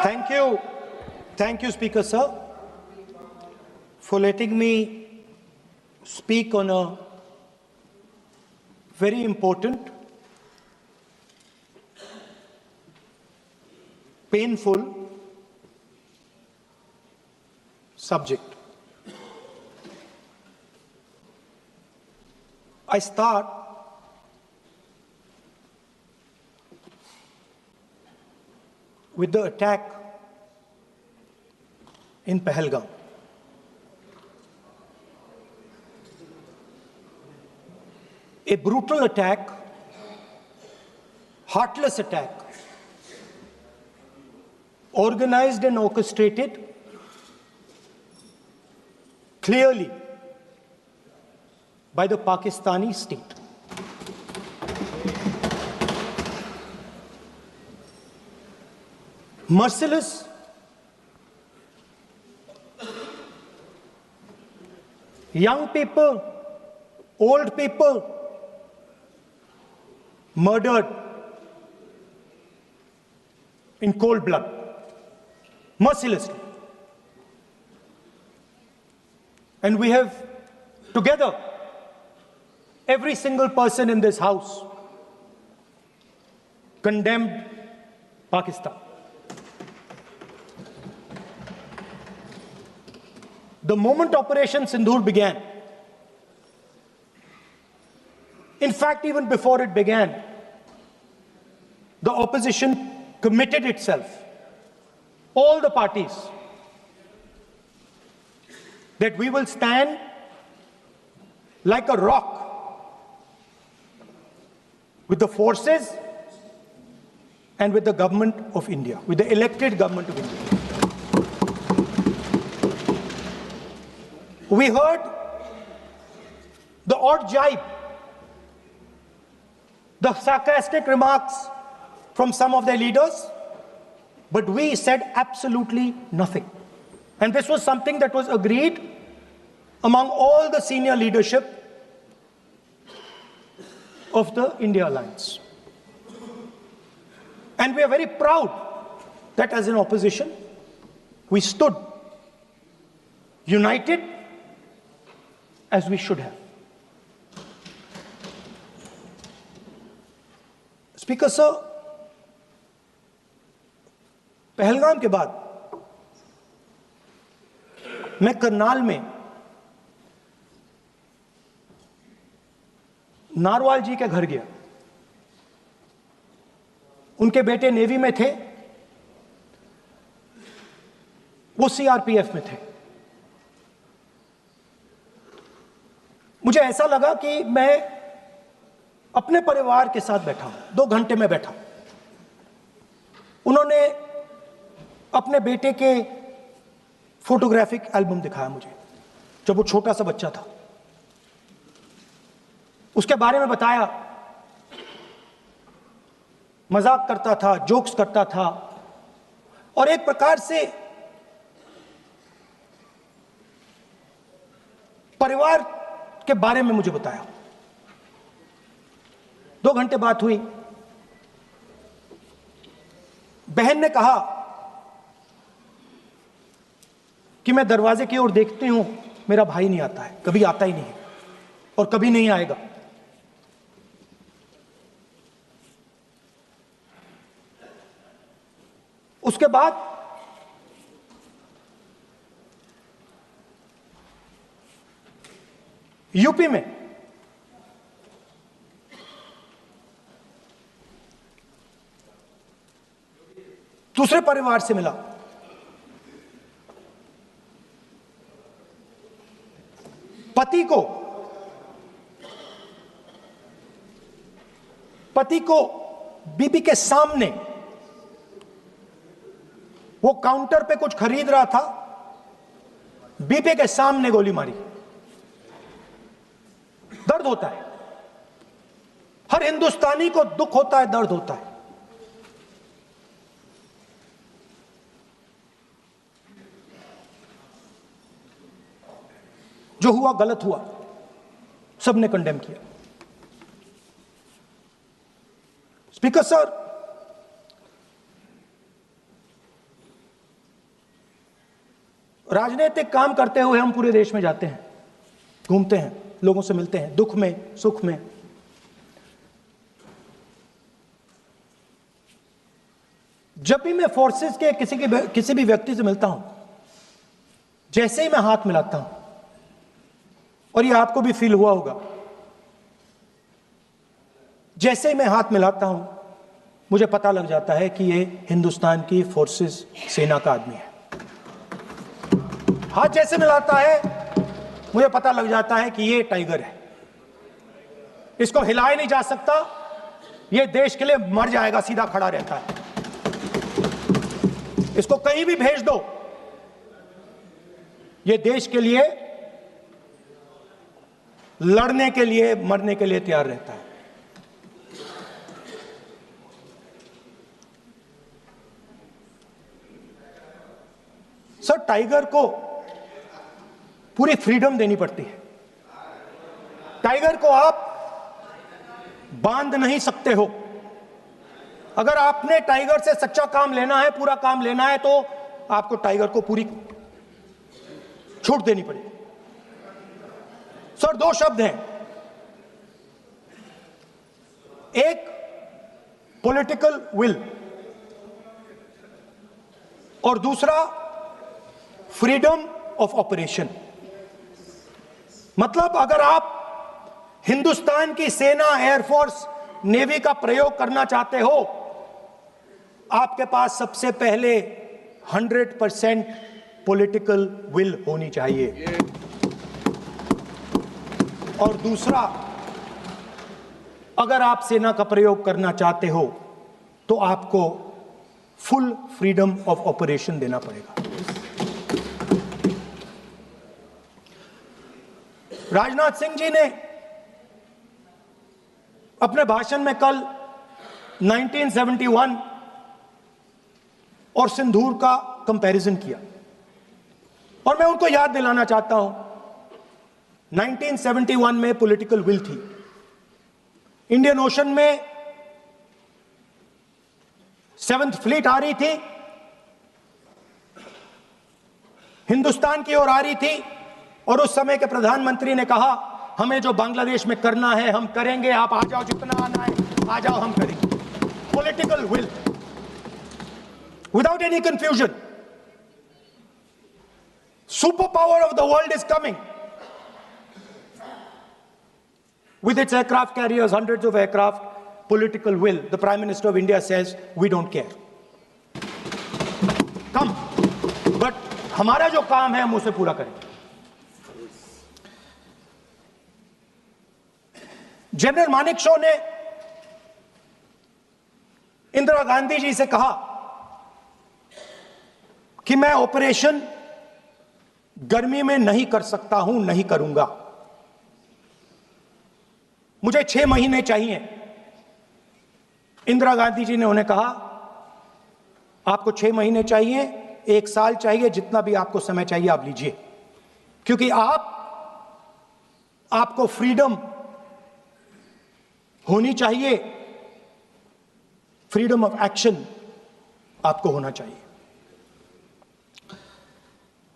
Thank you. Thank you, Speaker Sir, for letting me speak on a very important, painful subject. I start with the attack in Pahalgam. A brutal attack, heartless attack, organized and orchestrated clearly by the Pakistani state. Merciless, young people, old people murdered in cold blood, mercilessly. And we have together, every single person in this house, condemned Pakistan. The moment Operation Sindoor began, in fact, even before it began, the opposition committed itself, all the parties, that we will stand like a rock with the forces and with the government of India, with the elected government of India. We heard the odd jibe, the sarcastic remarks from some of their leaders, but we said absolutely nothing. And this was something that was agreed among all the senior leadership of the India Alliance. And we are very proud that as an opposition, we stood united as we should have. Speaker Sir, Pahalgam के बाद मैं करनाल में narwhal जी के घर गया। उनके बेटे navy में थे, वो सीआरपीएफ में थे। मुझे ऐसा लगा कि मैं अपने परिवार के साथ बैठा हूं। 2 घंटे में बैठा। उन्होंने अपने बेटे के फोटोग्राफिक एल्बम दिखाया मुझे, जब वो छोटा सा बच्चा था। उसके बारे में बताया, मजाक करता था, जोक्स करता था, और एक प्रकार से परिवार के बारे में मुझे बताया। 2 घंटे बात हुई। बहन ने कहा कि मैं दरवाजे की ओर देखती हूं, मेरा भाई नहीं आता है, कभी आता ही नहीं है और कभी नहीं आएगा। उसके बाद यूपी में दूसरे परिवार से मिला। पति को बीबी के सामने, वो काउंटर पे कुछ खरीद रहा था, बीबी के सामने गोली मारी। दर्द होता है, हर हिंदुस्तानी को दुख होता है, दर्द होता है। जो हुआ गलत हुआ, सबने कंडेम किया। स्पीकर सर, राजनीतिक काम करते हुए हम पूरे देश में जाते हैं, घूमते हैं, लोगों से मिलते हैं, दुख में, सुख में। जब भी मैं फोर्सेस के किसी भी व्यक्ति से मिलता हूं, जैसे ही मैं हाथ मिलाता हूं, और ये आपको भी फील हुआ होगा, जैसे ही मैं हाथ मिलाता हूं मुझे पता लग जाता है कि ये हिंदुस्तान की फोर्सेस सेना का आदमी है। हाथ जैसे मिलाता है मुझे पता लग जाता है कि ये टाइगर है, इसको हिलाया नहीं जा सकता, ये देश के लिए मर जाएगा, सीधा खड़ा रहता है, इसको कहीं भी भेज दो, ये देश के लिए लड़ने के लिए, मरने के लिए तैयार रहता है। सर, टाइगर को पूरी फ्रीडम देनी पड़ती है। टाइगर को आप बांध नहीं सकते हो। अगर आपने टाइगर से सच्चा काम लेना है, पूरा काम लेना है, तो आपको टाइगर को पूरी छूट देनी पड़ेगी। सर, दो शब्द हैं, एक पॉलिटिकल विल और दूसरा फ्रीडम ऑफ ऑपरेशन। मतलब अगर आप हिंदुस्तान की सेना, एयरफोर्स, नेवी का प्रयोग करना चाहते हो, आपके पास सबसे पहले 100% पॉलिटिकल विल होनी चाहिए, और दूसरा, अगर आप सेना का प्रयोग करना चाहते हो तो आपको फुल फ्रीडम ऑफ ऑपरेशन देना पड़ेगा। राजनाथ सिंह जी ने अपने भाषण में कल 1971 और सिंदूर का कंपैरिजन किया, और मैं उनको याद दिलाना चाहता हूं, 1971 में पॉलिटिकल विल थी, इंडियन ओशन में 7th फ्लीट आ रही थी, हिंदुस्तान की ओर आ रही थी, और उस समय के प्रधानमंत्री ने कहा, हमें जो बांग्लादेश में करना है हम करेंगे, आप आ जाओ, जितना आना है आ जाओ, हम करेंगे। Political will, without any confusion. Super power of the world is coming with its aircraft carriers, hundreds of aircraft, political will. The Prime Minister of India says, we don't care. Come. But हमारा जो काम है हम उसे पूरा करेंगे। General Manekshaw ने इंदिरा गांधी जी से कहा कि मैं ऑपरेशन गर्मी में नहीं कर सकता हूं, नहीं करूंगा, मुझे 6 महीने चाहिए। इंदिरा गांधी जी ने उन्हें कहा, आपको 6 महीने चाहिए, 1 साल चाहिए, जितना भी आपको समय चाहिए आप लीजिए, क्योंकि आपको फ्रीडम होनी चाहिए, फ्रीडम ऑफ एक्शन आपको होना चाहिए,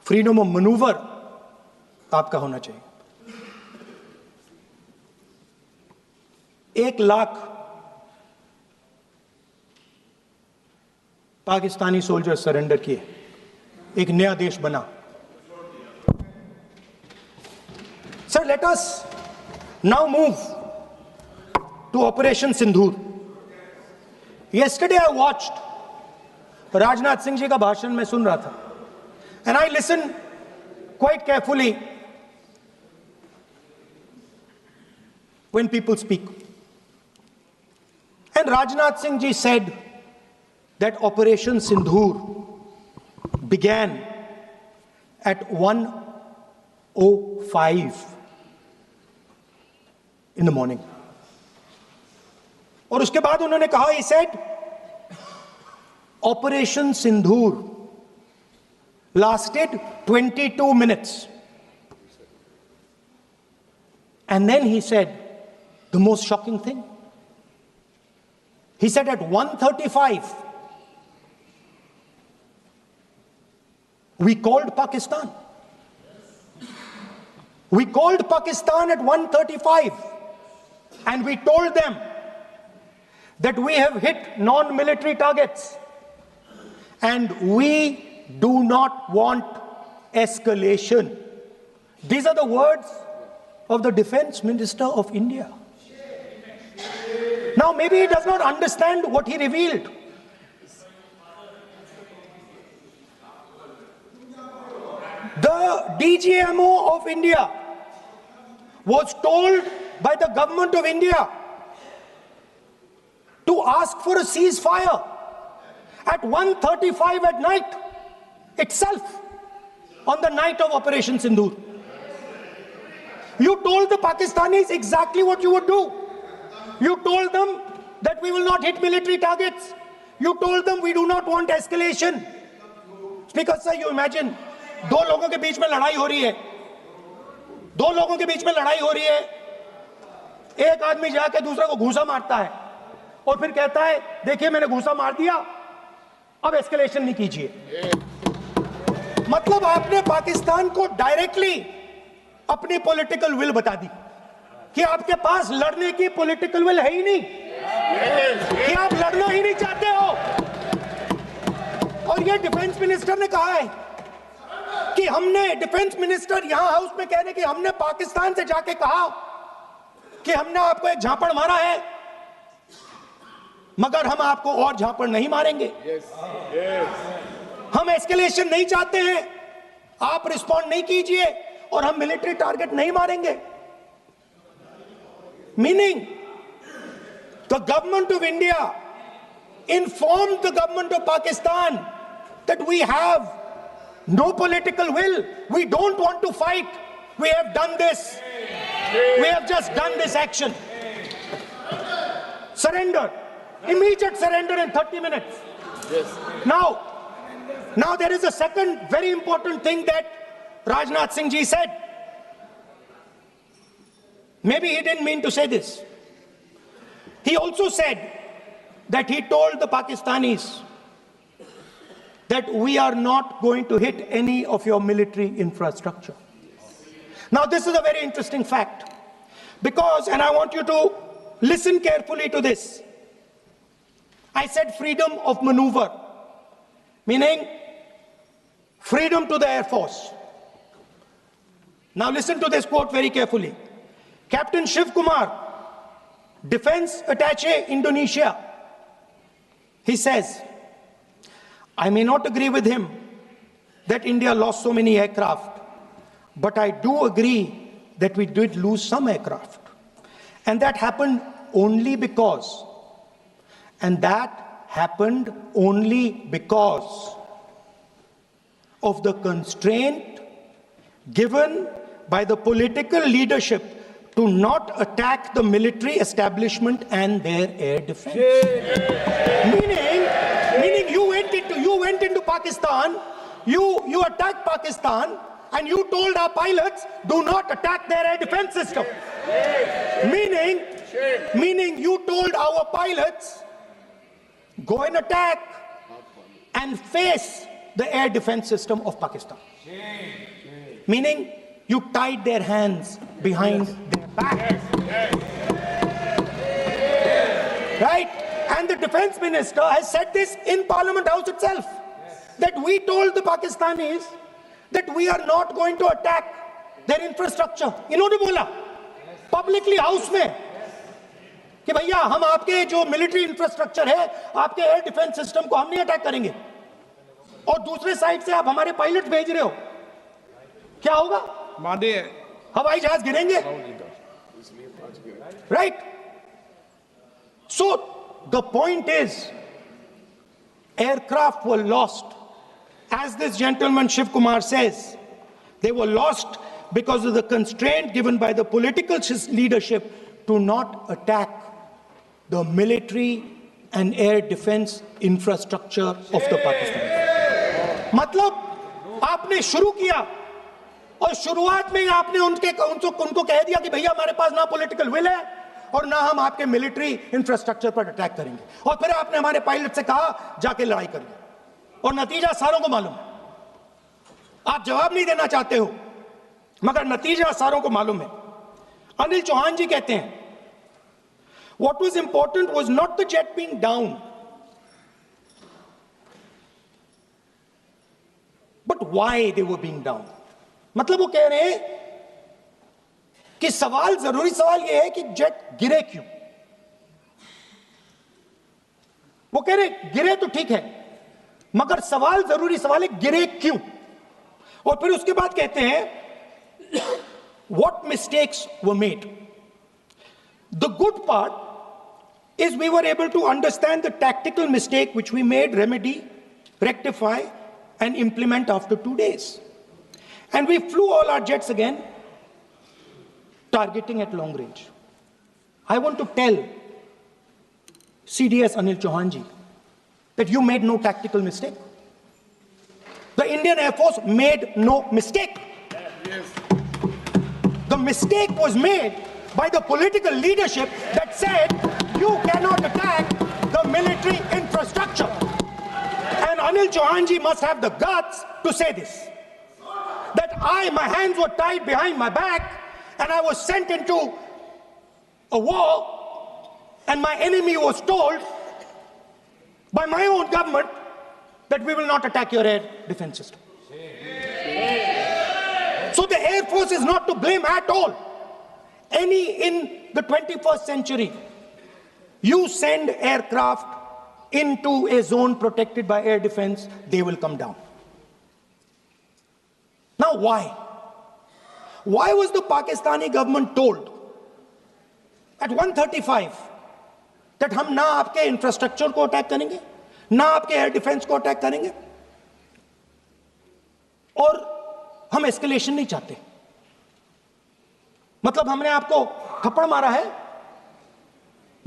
फ्रीडम ऑफ मैनूवर आपका होना चाहिए। 1 लाख पाकिस्तानी सोल्जर सरेंडर किए, एक नया देश बना। Sir, let us now move to operation Sindoor. Yesterday I watched, Rajnath Singh ji का भाषण मैं सुन रहा था, and I listen quite carefully when people speak. And Rajnath Singh ji said that Operation Sindoor began at 1:05 in the morning. और उसके बाद उन्होंने कहा, he said, Operation Sindoor lasted 22 minutes. And then he said the most shocking thing. He said at 1:35, We called Pakistan. We called Pakistan at 1:35 and we told them that we have hit non-military targets and we do not want escalation. These are the words of the Defense Minister of India. Now, maybe he does not understand what he revealed. The DGMO of India was told by the government of India to ask for a ceasefire at 1:35 at night itself, on the night of Operation Sindoor. You told the Pakistanis exactly what you would do. You told them that we will not hit military targets. You told them we do not want escalation. Speaker sir, you imagine, दो लोगों के बीच में लड़ाई हो रही है, दो लोगों के बीच में लड़ाई हो रही है, एक आदमी जाके दूसरे को घूंसा मारता है और फिर कहता है देखिए मैंने घूंसा मार दिया, अब एस्केलेशन नहीं कीजिए। मतलब आपने पाकिस्तान को डायरेक्टली अपनी पॉलिटिकल विल बता दी कि आपके पास लड़ने की पॉलिटिकल विल है ही नहीं, कि आप लड़ना ही नहीं चाहते हो। और ये डिफेंस मिनिस्टर ने कहा है कि हमने, डिफेंस मिनिस्टर यहां हाउस में कह रहे कि हमने पाकिस्तान से जाके कहा कि हमने आपको एक झापड़ मारा है मगर हम आपको और झापड़ नहीं मारेंगे। हम एस्केलेशन नहीं चाहते हैं, आप रिस्पॉन्ड नहीं कीजिए और हम मिलिट्री टारगेट नहीं मारेंगे। Meaning the government of India informed the government of Pakistan that we have no political will, we don't want to fight, we have done this, we have just done this action. Surrender, immediate surrender in 30 minutes. Yes. Now there is a second very important thing that Rajnath Singh ji said. Maybe he didn't mean to say this. He also said that he told the Pakistanis that we are not going to hit any of your military infrastructure. Now this is a very interesting fact because, and I want you to listen carefully to this. I said freedom of maneuver, meaning freedom to the Air Force. Now listen to this quote very carefully. Captain Shiv Kumar, Defense Attaché, Indonesia, he says, I may not agree with him that India lost so many aircraft, but I do agree that we did lose some aircraft. And that happened only because, of the constraint given by the political leadership to not attack the military establishment and their air defense. Meaning you went into Pakistan, you attacked Pakistan, and you told our pilots, do not attack their air defense system. Meaning you told our pilots, go and attack and face the air defense system of Pakistan. Meaning you tied their hands behind their back. Right? And the defense minister has said this in Parliament House itself, that we told the Pakistanis that we are not going to attack their infrastructure. इन्होंने बोला publicly house में कि भैया हम आपके जो military infrastructure है, आपके air defense system को हम नहीं attack करेंगे, और दूसरे साइड से आप हमारे पायलट भेज रहे हो, क्या होगा? हवाई जहाज गिरेंगे, right? So the point is, aircraft were lost. As this gentleman Shiv Kumar says, they were lost because of the constraint given by the political leadership to not attack the military and air defense infrastructure of the Pakistan. मतलब आपने शुरू किया और शुरुआत में आपने उनको कह दिया कि भैया हमारे पास ना पॉलिटिकल विल है और ना हम आपके मिलिट्री इंफ्रास्ट्रक्चर पर अटैक करेंगे, और फिर आपने हमारे पायलट से कहा जाके लड़ाई करिए, और नतीजा सारों को मालूम है। आप जवाब नहीं देना चाहते हो, मगर नतीजा सारों को मालूम है। अनिल चौहान जी कहते हैं, what was important was not the jet being down, but why they were being down. मतलब वो कह रहे हैं कि सवाल, जरूरी सवाल ये है कि जेट गिरे क्यों। वो कह रहे गिरे तो ठीक है, मगर सवाल, जरूरी सवाल है गिरे क्यों। और फिर उसके बाद कहते हैं what mistakes were made. The good part is we were able to understand the tactical mistake which we made, remedy, rectify and implement after 2 days. And we flew all our jets again, targeting at long range. I want to tell CDS Anil Chauhan ji that you made no tactical mistake. The Indian Air Force made no mistake. Yes. The mistake was made by the political leadership that said you cannot attack the military infrastructure. And Anil Chauhan ji must have the guts to say this. That my hands were tied behind my back and I was sent into a war and my enemy was told by my own government that we will not attack your air defense system. So the Air Force is not to blame at all. In the 21st century, you send aircraft into a zone protected by air defense, they will come down. Now why? Why was the Pakistani government told at 1:35 that हम ना आपके infrastructure को attack करेंगे, ना आपके air defence को attack करेंगे, और हम एस्केलेशन नहीं चाहते? मतलब हमने आपको थप्पड़ मारा है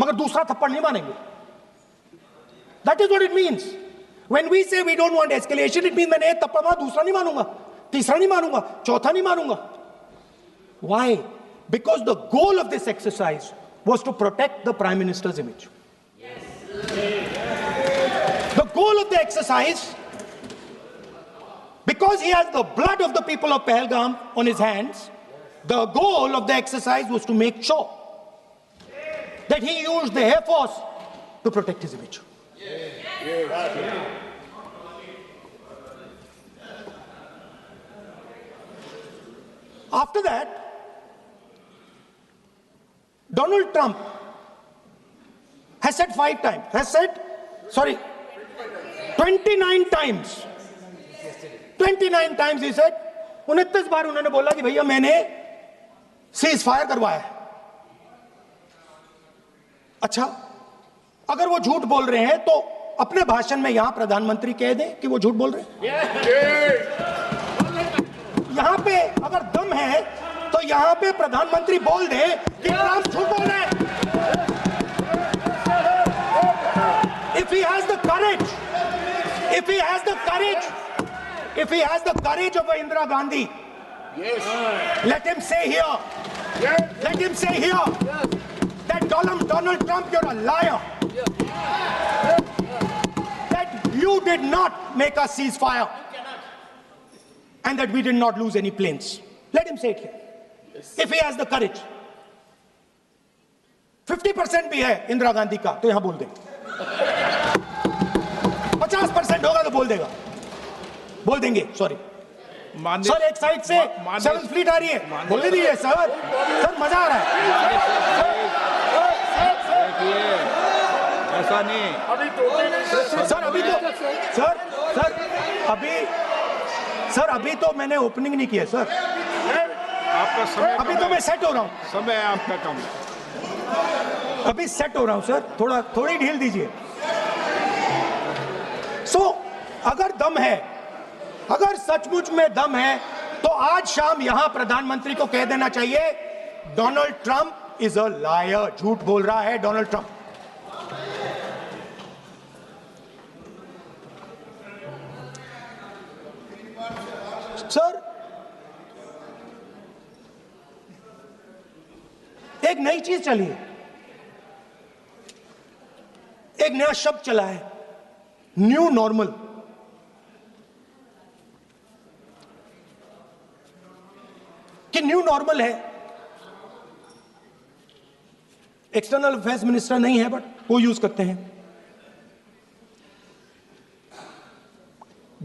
मगर दूसरा थप्पड़ नहीं मारेंगे. That is what it means. When we say we don't want escalation, it means मैंने एक थप्पड़ मारा, दूसरा नहीं मारूंगा, तीसरा नहीं मारूंगा, चौथा नहीं मारूंगा. Why? Because the goal of this exercise was to protect the Prime Minister's image. Yes. The goal of the exercise, because he has the blood of the people of Pahalgam on his hands, the goal of the exercise was to make sure that he used the Air Force to protect his image. After that, Donald Trump has said 29 times. 29 times he said, 29 बार उन्होंने बोला कि भैया मैंने cease fire करवाया है. अच्छा, अगर वो झूठ बोल रहे हैं तो अपने भाषण में यहां प्रधानमंत्री कह दें कि वो झूठ बोल रहे हैं. यहां पे अगर दम है तो यहां पे प्रधानमंत्री बोल दे कि ट्रंप झूठ बोल रहे हैं. If he has the courage, if he has the courage of Indira Gandhi, let him say here, that Donald Trump, you're a liar. That you did not make us ceasefire and that we did not lose any planes. Let him say it here. If he has the courage. 50% भी है इंदिरा गांधी का तो यहां बोल दे. 50% होगा तो बोल देंगे. सॉरी सर, एक साइड से 7th फ्लीट आ रही है, बोल दीजिए सर. मजा आ रहा है. ऐसा नहीं अभी तो मैंने ओपनिंग नहीं किया सर. आपका समय, अभी तो मैं सेट हो रहा हूँ. समय आपका कम, अभी सेट हो रहा हूँ सर. थोड़ी ढील दीजिए. अगर दम है, अगर सचमुच में दम है तो आज शाम यहां प्रधानमंत्री को कह देना चाहिए Donald Trump is a liar. झूठ बोल रहा है डोनाल्ड ट्रंप. सर, एक नई चीज चली है, एक नया शब्द चला है, न्यू नॉर्मल. कि न्यू नॉर्मल है, एक्सटर्नल अफेयर्स मिनिस्टर नहीं है बट वो यूज करते हैं।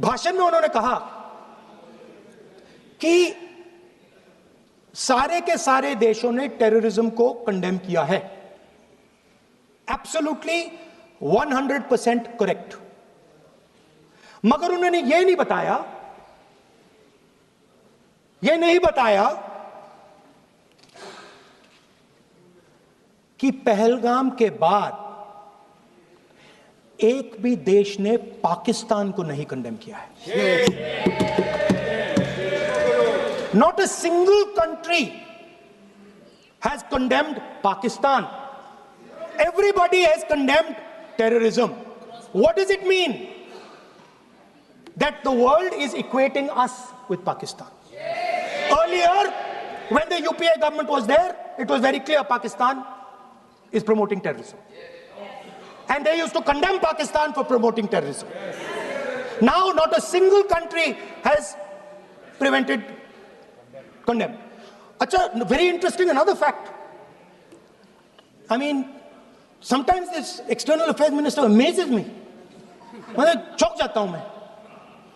भाषण में उन्होंने कहा कि सारे के सारे देशों ने टेररिज्म को कंडेम किया है। Absolutely 100% correct. मगर उन्होंने यह नहीं बताया कि पहलगाम के बाद एक भी देश ने पाकिस्तान को नहीं कंडेम किया है। Not a single country has condemned Pakistan. Everybody has condemned terrorism. What does it mean? That the world is equating us with Pakistan. Earlier, when the UPA government was there, it was very clear Pakistan is promoting terrorism. And they used to condemn Pakistan for promoting terrorism. Now, not a single country has condemned. Acha, very interesting, another fact. I mean, sometimes this external affairs minister amazes me.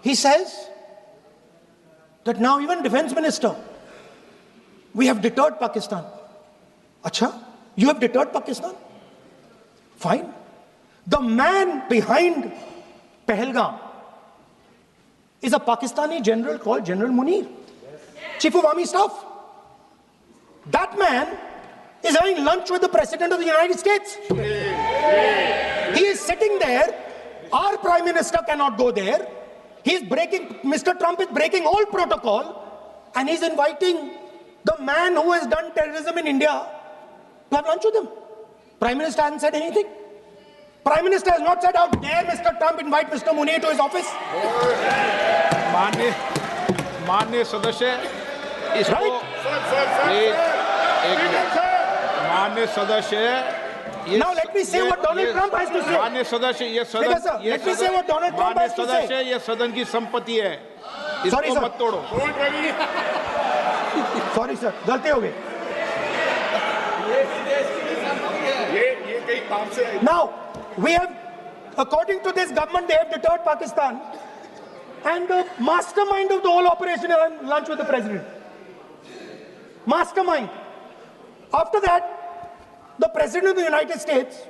He says that now even defense minister, we have deterred Pakistan. Acha, you have deterred Pakistan? Fine. The man behind Pahalgam is a Pakistani general called General Munir, Chief of Army Staff. That man is having lunch with the President of the United States. He is sitting there. Our Prime Minister cannot go there. Mr. Trump is breaking all protocol, and he's inviting the man who has done terrorism in India to have lunch with him. Prime Minister hasn't said anything. Prime Minister has not said, how dare Mr. Trump invite Mr. Munir to his office? माननीय सदस्य इसको माननीय सदस्य Now let me say what Donald Trump has to say. माननीय सदस्य ये सदन let me say what Donald Trump has to say. सदस्य ये सदन की संपत्ति है, Sorry, इसको sir. मत तोड़ो। Sorry sir, गलती हो गई। Now we have, according to this government, they have deterred Pakistan, and the mastermind of the whole operation is on lunch with the president. Mastermind. After that, the President of the United States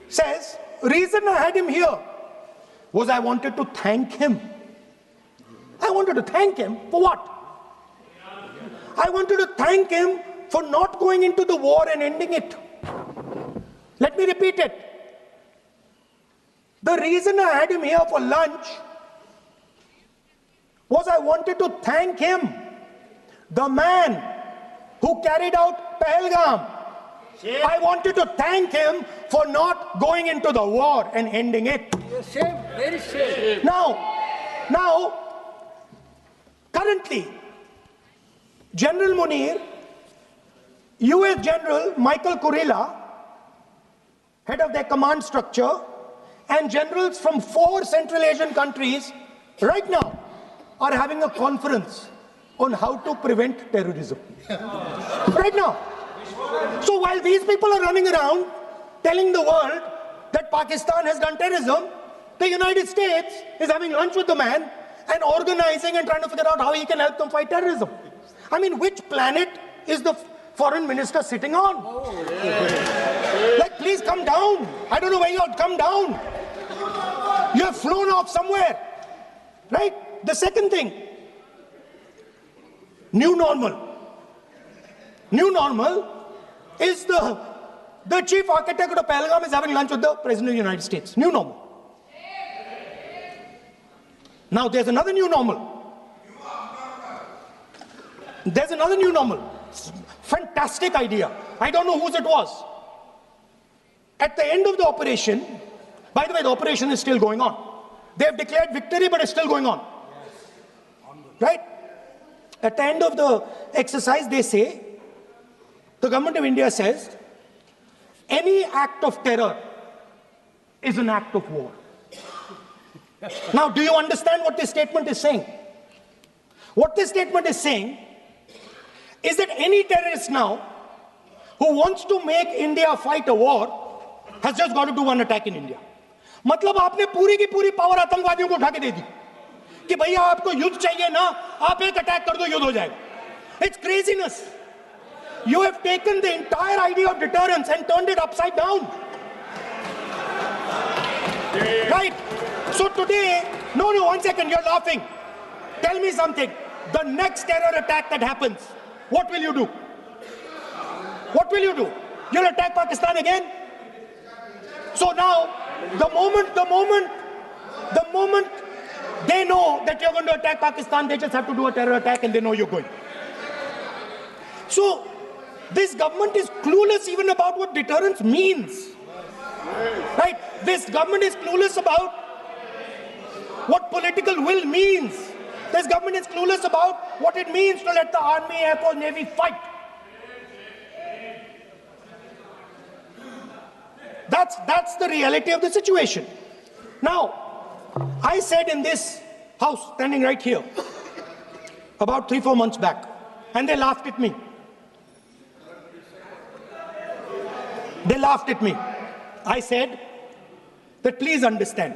says, reason I had him here was I wanted to thank him. I wanted to thank him for what? I wanted to thank him for not going into the war and ending it. Let me repeat it. The reason I had him here for lunch was I wanted to thank him, the man who carried out Pahalgam. I wanted to thank him for not going into the war and ending it. Shame, very shame. Now, currently, General Munir, US General Michael Kurilla, head of their command structure, and generals from 4 Central Asian countries right now are having a conference on how to prevent terrorism. Right now. So while these people are running around telling the world that Pakistan has done terrorism, the United States is having lunch with the man and organizing and trying to figure out how he can help them fight terrorism. I mean, which planet is the foreign minister sitting on? Like, please come down. I don't know where you're, come down. You have flown off somewhere, right? The second thing, new normal. New normal is the chief architect of the Pahalgam is having lunch with the President of the United States. New normal. Now there's another new normal. There's another new normal. Fantastic idea. I don't know whose it was. At the end of the operation, by the way, the operation is still going on. They have declared victory, but it's still going on. Right? At the end of the exercise, they say, the government of India says, any act of terror is an act of war. Now, do you understand what this statement is saying? What this statement is saying is that any terrorist now who wants to make India fight a war has just got to do one attack in India. मतलब आपने पूरी की पूरी power आतंकवादियों को उठा के दे दी कि भैया आपको युद्ध चाहिए ना, आप एक अटैक कर दो, युद्ध हो जाएगा. It's craziness. You have taken the entire idea of deterrence and turned it upside down. Right? So today, no, one second, you're laughing. Tell me something. The next terror attack that happens, what will you do? What will you do? You'll attack Pakistan again? So now, the moment they know that you're going to attack Pakistan, they just have to do a terror attack and they know you're going. So, this government is clueless even about what deterrence means. Right? This government is clueless about what political will means. This government is clueless about what it means to let the Army, Air Force, Navy fight. That's the reality of the situation. Now, I said in this house, standing right here, about 3-4 months back, and they laughed at me. They laughed at me. I said that please understand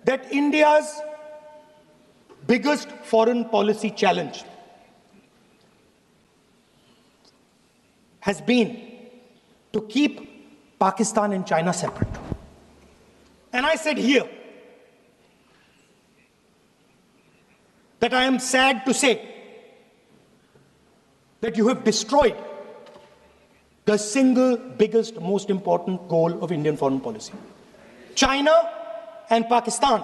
that India's biggest foreign policy challenge has been to keep Pakistan and China separate. And I said here that I am sad to say that you have destroyed the single biggest, most important goal of Indian foreign policy. China and Pakistan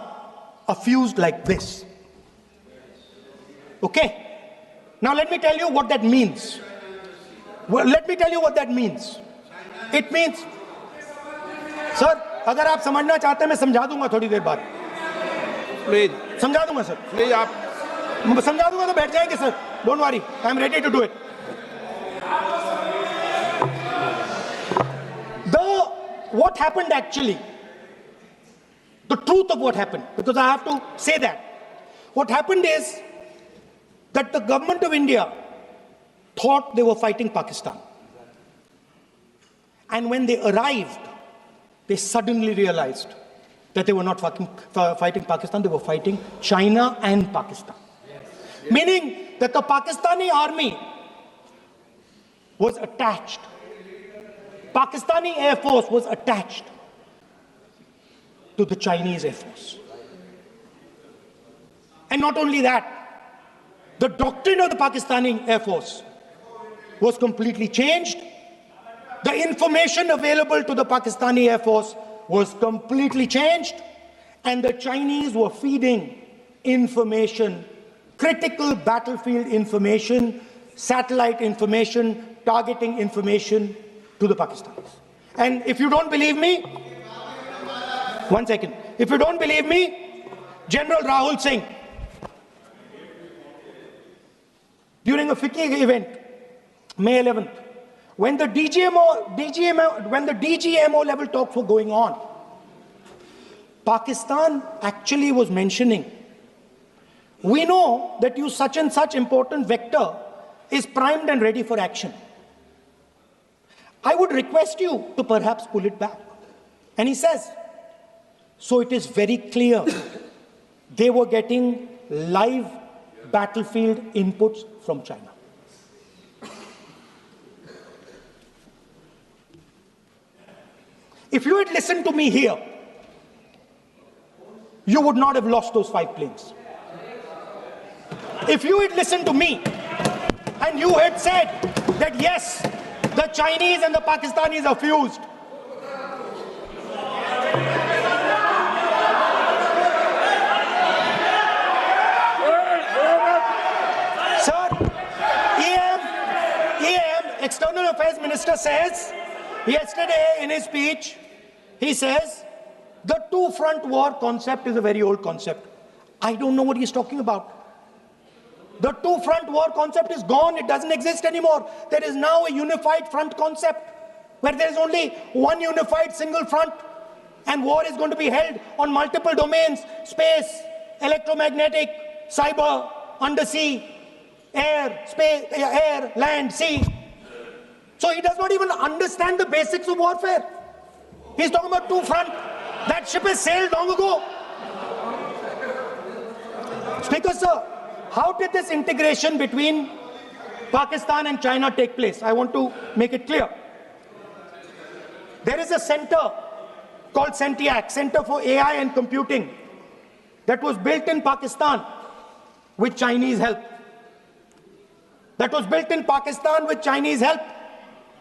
are fused like this. Okay? Now let me tell you what that means. Well, let me tell you what that means. It means, sir, अगर आप समझना चाहते हैं मैं समझा दूंगा थोड़ी देर बाद. प्लीज समझा दूंगा सर. प्लीज आप समझा दूंगा तो बैठ जाएंगे sir. Don't worry, I am ready to do it. What happened actually, the truth of what happened, because I have to say that. What happened is that the government of India thought they were fighting Pakistan. And when they arrived, they suddenly realized that they were not fighting Pakistan, they were fighting China and Pakistan. Meaning that the Pakistani army was attached. Pakistani Air Force was attached to the Chinese Air Force. And not only that, the doctrine of the Pakistani Air Force was completely changed. The information available to the Pakistani Air Force was completely changed. And the Chinese were feeding information, critical battlefield information, satellite information, targeting information to the Pakistanis. And if you don't believe me, one second. If you don't believe me, General Rahul Singh, during a FICCI event, May 11th, when the DGMO level talks were going on, Pakistan actually was mentioning, we know that you such and such important vector is primed and ready for action. I would request you to perhaps pull it back. And he says, so it is very clear they were getting live battlefield inputs from China. If you had listened to me here, you would not have lost those 5 planes. If you had listened to me and you had said that yes, the Chinese and the Pakistanis are fused, sir, EM, External Affairs Minister says, yesterday in his speech, he says, the two-front war concept is a very old concept. I don't know what he's talking about. The two-front war concept is gone. It doesn't exist anymore. There is now a unified front concept where there is only one unified single front, and war is going to be held on multiple domains: space, electromagnetic, cyber, undersea, air, space, air, land, sea. So he does not even understand the basics of warfare. He's talking about two front. That ship has sailed long ago. Speaker, sir, how did this integration between Pakistan and China take place? I want to make it clear. There is a center called CENTIAC, Center for AI and Computing, that was built in Pakistan with Chinese help. That was built in Pakistan with Chinese help.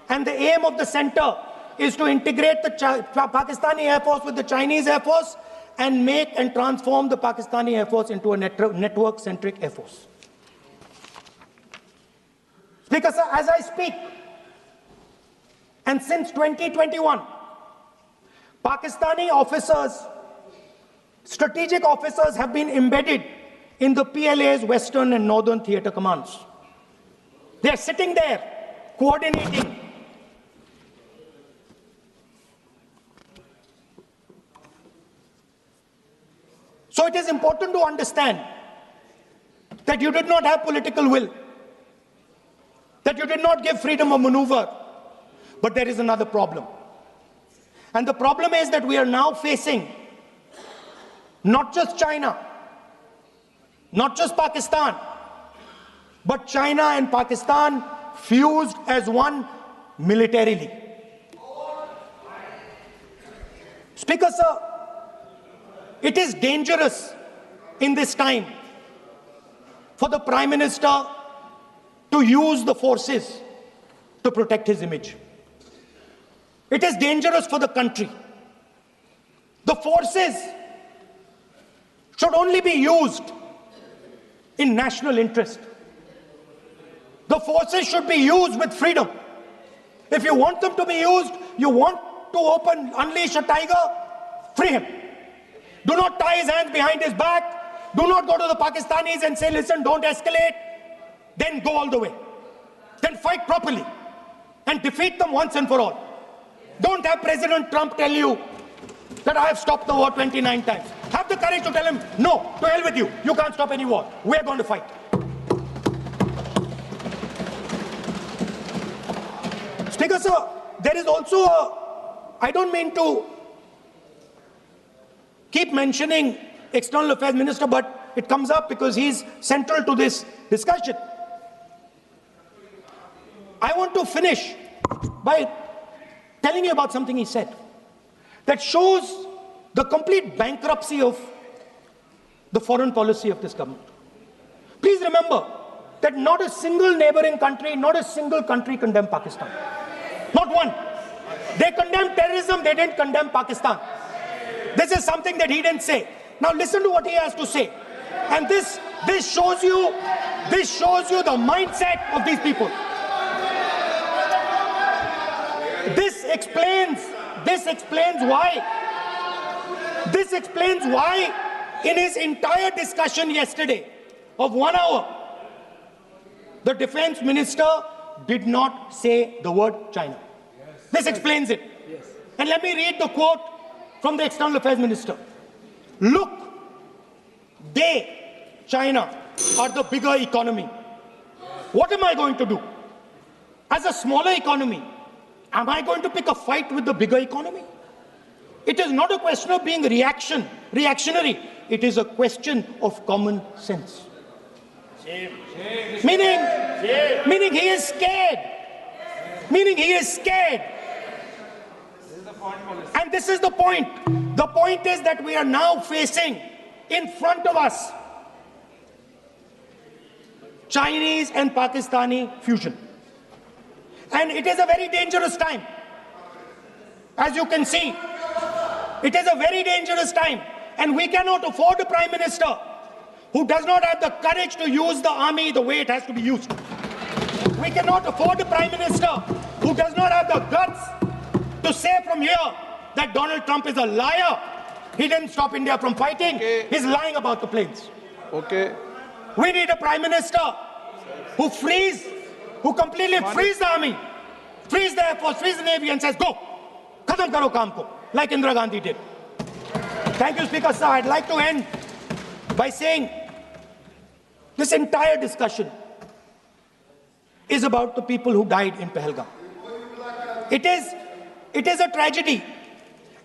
And the aim of the center is to integrate the Pakistani Air Force with the Chinese Air Force and make and transform the Pakistani Air Force into a network-centric Air Force. Speaker, sir, as I speak, and since 2021, Pakistani officers, strategic officers have been embedded in the PLA's Western and Northern Theatre Commands. They are sitting there, coordinating. So it is important to understand that you did not have political will, that you did not give freedom of maneuver. But there is another problem. And the problem is that we are now facing not just China, not just Pakistan, but China and Pakistan fused as one militarily. Speaker, sir, it is dangerous in this time for the Prime Minister to use the forces to protect his image. It is dangerous for the country. The forces should only be used in national interest. The forces should be used with freedom. If you want them to be used, you want to unleash a tiger, free him. Do not tie his hands behind his back. Do not go to the Pakistanis and say, listen, don't escalate. Then go all the way. Then fight properly and defeat them once and for all. Don't have President Trump tell you that I have stopped the war 29 times. Have the courage to tell him, no, to hell with you. You can't stop any war. We're going to fight. Speaker, sir, there is also I don't mean to keep mentioning External Affairs Minister, but it comes up because he's central to this discussion. I want to finish by telling you about something he said that shows the complete bankruptcy of the foreign policy of this government. Please remember that not a single neighboring country, not a single country condemned Pakistan. Not one. They condemned terrorism, they didn't condemn Pakistan. This is something that he didn't say. Now listen to what he has to say. And this shows you the mindset of these people. This explains why in his entire discussion yesterday of 1 hour, the defense minister did not say the word China. This explains it. And let me read the quote from the External Affairs Minister. Look, China, are the bigger economy. What am I going to do? As a smaller economy, am I going to pick a fight with the bigger economy? It is not a question of being reactionary. It is a question of common sense. Meaning he is scared. Meaning he is scared. And this is the point. The point is that we are now facing in front of us Chinese and Pakistani fusion. And it is a very dangerous time. As you can see, it is a very dangerous time. And we cannot afford a Prime Minister who does not have the courage to use the army the way it has to be used. We cannot afford a Prime Minister who does not have the guts to say from here that Donald Trump is a liar. He didn't stop India from fighting. Okay. He's lying about the planes. Okay. We need a Prime Minister who completely frees the army, frees the Air Force, frees the Navy and says, go, khatam karo kaam ko, like Indira Gandhi did. Thank you, Speaker, sir. I'd like to end by saying This entire discussion is about the people who died in Pahalgam. It is a tragedy,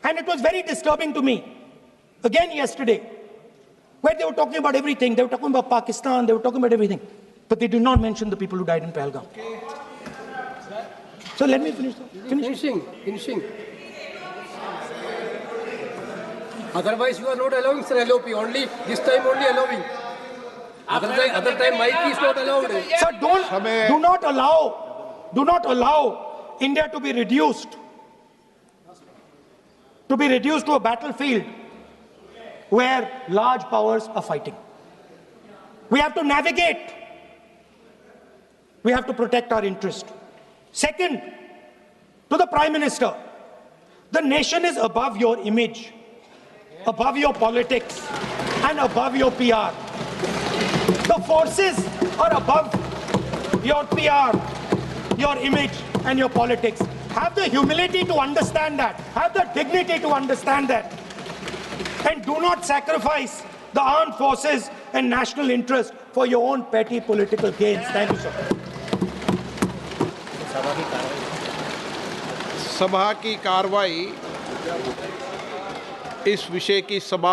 and it was very disturbing to me, again yesterday, where they were talking about everything. They were talking about Pakistan, they were talking about everything, but they did not mention the people who died in Pahalgam. So let me finish. Finishing. Otherwise, you are not allowing, sir, LOP. Only this time, only allowing. Other time, mic is not allowed. Sir, do not allow India to be reduced to a battlefield where large powers are fighting. We have to navigate. We have to protect our interest. Second, to the Prime Minister, the nation is above your image, above your politics, and above your PR. The forces are above your PR, your image, and your politics. Have the humility to understand that. Have the dignity to understand that. And do not sacrifice the armed forces and national interest for your own petty political gains. Thank you, sir. सभा की कार्रवाई इस विषय की समाप्ति